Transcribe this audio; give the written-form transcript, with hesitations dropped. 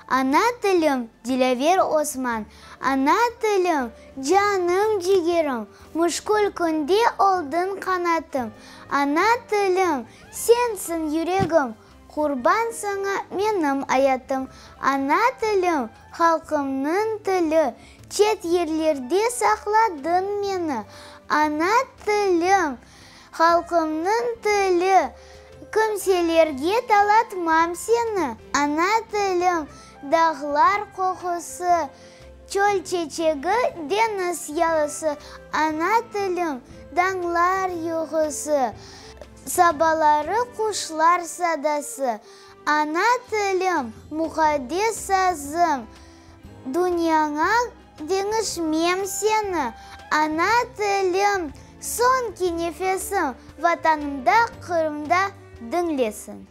Ана тілім, Дилавер Осман. Ана тілім, жаным жігерім, мүшкіл күнде олдың қанатым. Ана тілім, сенсің юрегім, құрбан саңа менім аятым. Ана тілім, халқымның тілі, чет ерлерде сақладың мені. Ана тілім, халқымның тілі, кімселерге талатмам сені. Ана тілім, дағлар қоқысы, чөл чечегі, деңіз ялысы. Ана тілім, даңлар юғысы, сабалары құшлар садасы. Ана тілім, мұқадес сазым, дүнияңа деңішмем сені. Ана тілім, сон ки нефесім, ватанымда, Қырымда діңлесін.